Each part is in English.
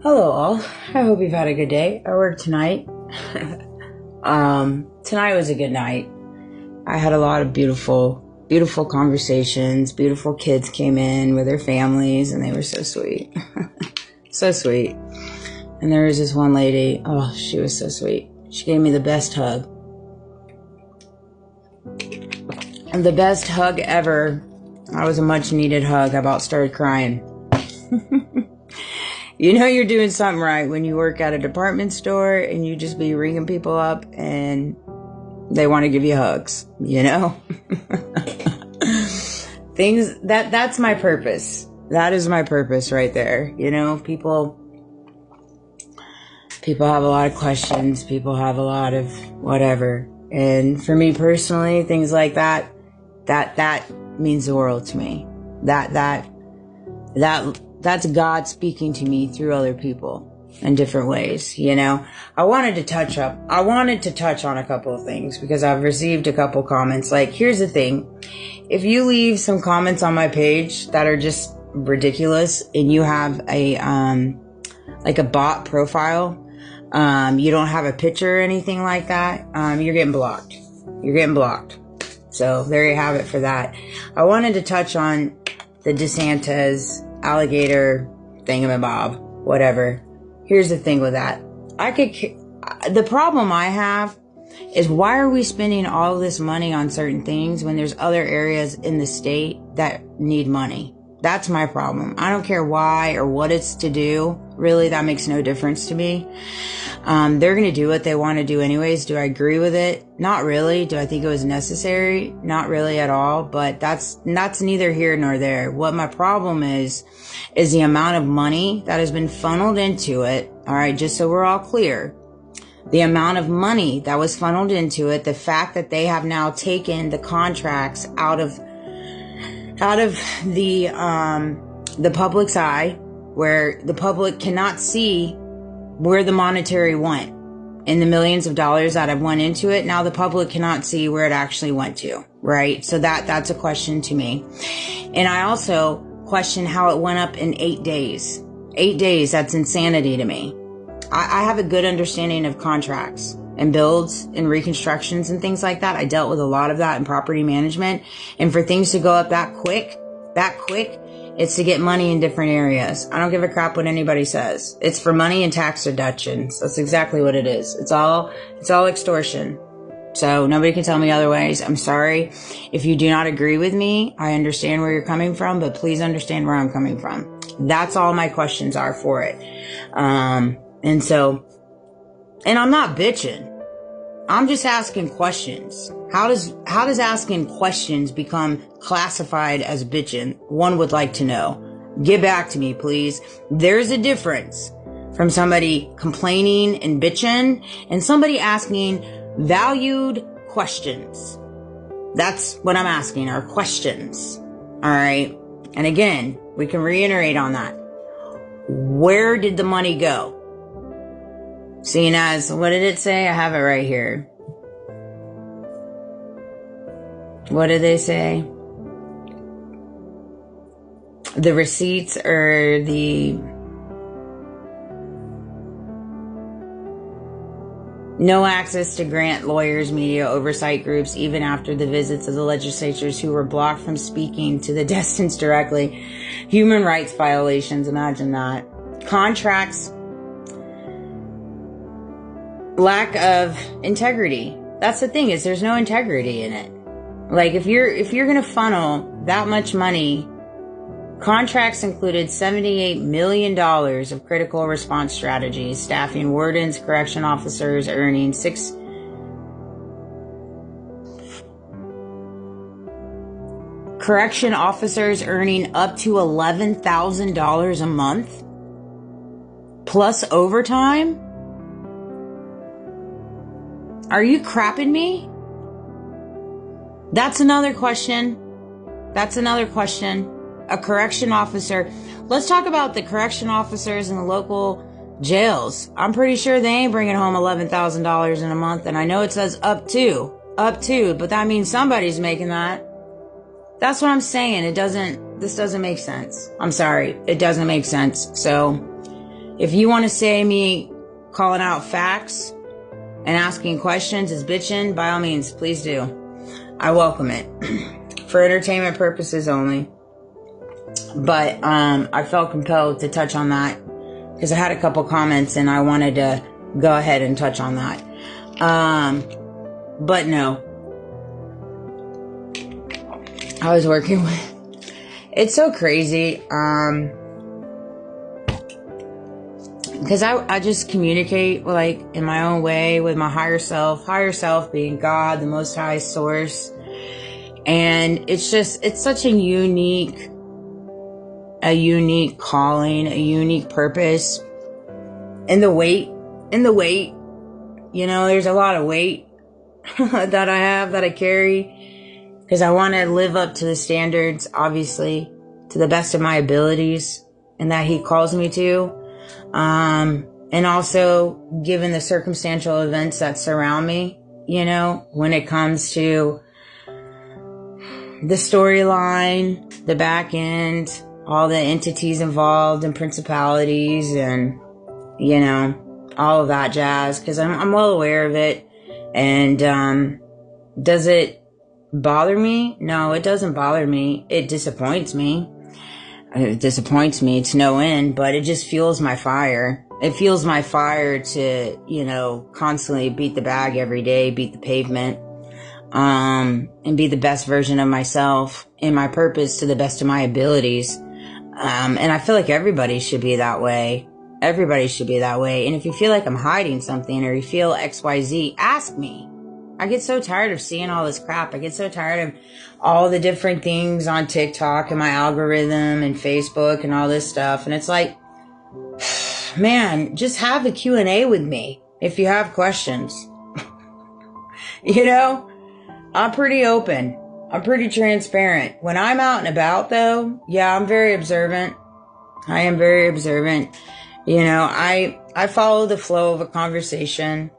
Hello all. I hope you've had a good day. I worked tonight. Tonight was a good night. I had a lot of beautiful conversations. Beautiful kids came in with their families and they were so sweet. So sweet. And there was this one lady. Oh, she was so sweet. She gave me the best hug. And the best hug ever. That was a much needed hug. I about started crying. You know you're doing something right when you work at a department store and you just be ringing people up and they want to give you hugs, you know? That's my purpose. That is my purpose right there. You know, people have a lot of questions. People have a lot of whatever. And for me personally, things like that means the world to me. That's God speaking to me through other people in different ways, you know. I wanted to touch on a couple of things because I've received a couple comments. Like, here's the thing. If you leave some comments on my page that are just ridiculous and you have a bot profile, you don't have a picture or anything like that, you're getting blocked. You're getting blocked. So there you have it for that. I wanted to touch on the DeSantis alligator thingamabob, whatever. Here's the thing with that. The problem I have is, why are we spending all this money on certain things when there's other areas in the state that need money? That's my problem. I don't care why or what it's to do. Really, that makes no difference to me. They're going to do what they want to do anyways. Do I agree with it? Not really. Do I think it was necessary? Not really at all. But that's neither here nor there. What my problem is the amount of money that has been funneled into it. All right, just so we're all clear. The amount of money that was funneled into it, the fact that they have now taken the contracts out of the public's eye, where the public cannot see where the monetary went and the millions of dollars that have went into it. Now the public cannot see where it actually went to, right? So that's a question to me. And I also question how it went up in 8 days. 8 days, that's insanity to me. I have a good understanding of contracts and builds and reconstructions and things like that. I dealt with a lot of that in property management. And for things to go up that quick, it's to get money in different areas. I don't give a crap what anybody says. It's for money and tax deductions. That's exactly what it is. It's all extortion. So nobody can tell me otherwise. I'm sorry. If you do not agree with me, I understand where you're coming from, but please understand where I'm coming from. That's all my questions are for it. And I'm not bitching. I'm just asking questions. How does asking questions become classified as bitching? One would like to know. Get back to me, please. There's a difference from somebody complaining and bitching and somebody asking valued questions. That's what I'm asking, are questions. All right. And again, we can reiterate on that. Where did the money go? Seeing as, what did it say? I have it right here. What did they say? The receipts or the... No access to grant lawyers, media, oversight groups, even after the visits of the legislators who were blocked from speaking to the Destins directly. Human rights violations, imagine that. Contracts... Lack of integrity. That's the thing, is there's no integrity in it. Like, if you're going to funnel that much money, contracts included $78 million of critical response strategies, staffing wardens, correction officers earning correction officers earning up to $11,000 a month plus overtime. Are you crapping me? That's another question. A correction officer. Let's talk about the correction officers in the local jails. I'm pretty sure they ain't bringing home $11,000 in a month. And I know it says up to, but that means somebody's making that. That's what I'm saying. This doesn't make sense. I'm sorry. It doesn't make sense. So If you want to say me calling out facts and asking questions is bitching, by all means, please do. I welcome it. For entertainment purposes only. But I felt compelled to touch on that because I had a couple comments and I wanted to go ahead and touch on that. But no. I was working with... It's so crazy. Because I just communicate like in my own way with my higher self being God, the most high source. And it's such a unique calling, a unique purpose. And the weight, you know, there's a lot of weight that I carry because I want to live up to the standards, obviously, to the best of my abilities and that he calls me to. And also given the circumstantial events that surround me, you know, when it comes to the storyline, the back end, all the entities involved and principalities and, you know, all of that jazz, because I'm well aware of it. And does it bother me? No, it doesn't bother me. It disappoints me. It disappoints me to no end, but it just fuels my fire. It fuels my fire to, you know, constantly beat the bag every day, beat the pavement, and be the best version of myself in my purpose to the best of my abilities. And I feel like everybody should be that way. Everybody should be that way. And if you feel like I'm hiding something or you feel XYZ, ask me. I get so tired of seeing all this crap. I get so tired of all the different things on TikTok and my algorithm and Facebook and all this stuff. And it's like, man, just have a Q&A with me if you have questions. You know, I'm pretty open. I'm pretty transparent. When I'm out and about, though, yeah, I'm very observant. I am very observant. You know, I follow the flow of a conversation.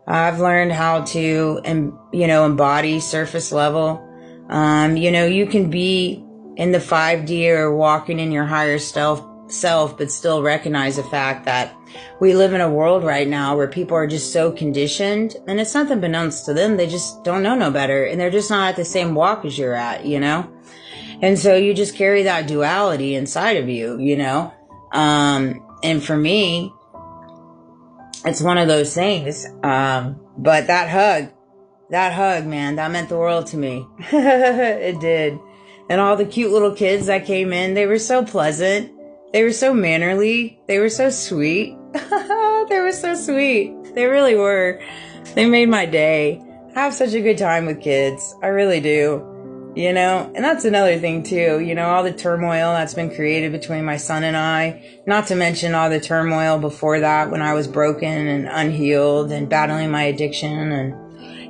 I've learned how to, you know, embody surface level. You know, you can be in the 5D or walking in your higher self, but still recognize the fact that we live in a world right now where people are just so conditioned, and it's nothing unbeknownst to them. They just don't know no better, and they're just not at the same walk as you're at, you know? And so you just carry that duality inside of you, you know? And for me, it's one of those things. But that hug, man, that meant the world to me. It did. And all the cute little kids that came in, they were so pleasant. They were so mannerly. They were so sweet. They were so sweet. They really were. They made my day. I have such a good time with kids. I really do. You know, and that's another thing too, you know, all the turmoil that's been created between my son and I, not to mention all the turmoil before that when I was broken and unhealed and battling my addiction. And,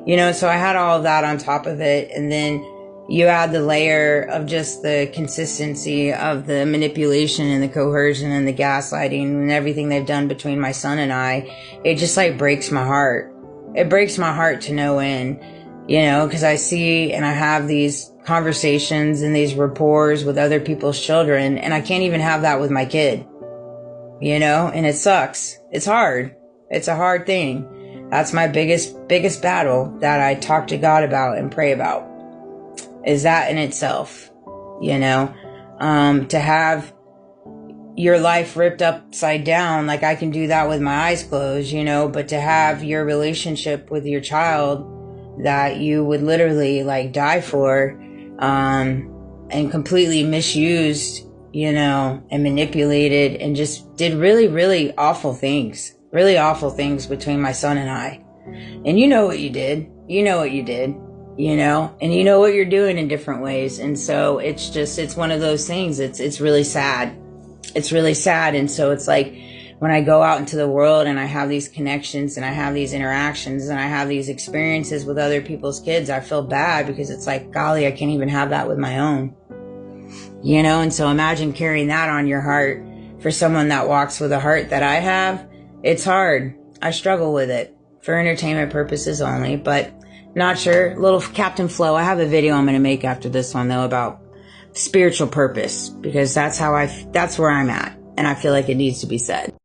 you know, so I had all of that on top of it. And then you add the layer of just the consistency of the manipulation and the coercion and the gaslighting and everything they've done between my son and I. It just like breaks my heart. It breaks my heart to no end, you know, because I see and I have these conversations and these rapports with other people's children, and I can't even have that with my kid, you know, and it sucks. It's hard. It's a hard thing. That's my biggest battle that I talk to God about and pray about, is that in itself, you know, to have your life ripped upside down, like I can do that with my eyes closed, you know, but to have your relationship with your child that you would literally like die for, and completely misused, you know, and manipulated and just did really, really awful things between my son and I. And you know what you did, you know, and you know what you're doing in different ways. And so it's one of those things. It's really sad. It's really sad. And so it's like, when I go out into the world and I have these connections and I have these interactions and I have these experiences with other people's kids, I feel bad because it's like, golly, I can't even have that with my own, you know? And so imagine carrying that on your heart for someone that walks with a heart that I have. It's hard. I struggle with it for entertainment purposes only, but not sure. Little Captain Flo. I have a video I'm going to make after this one though about spiritual purpose, because that's where I'm at. And I feel like it needs to be said.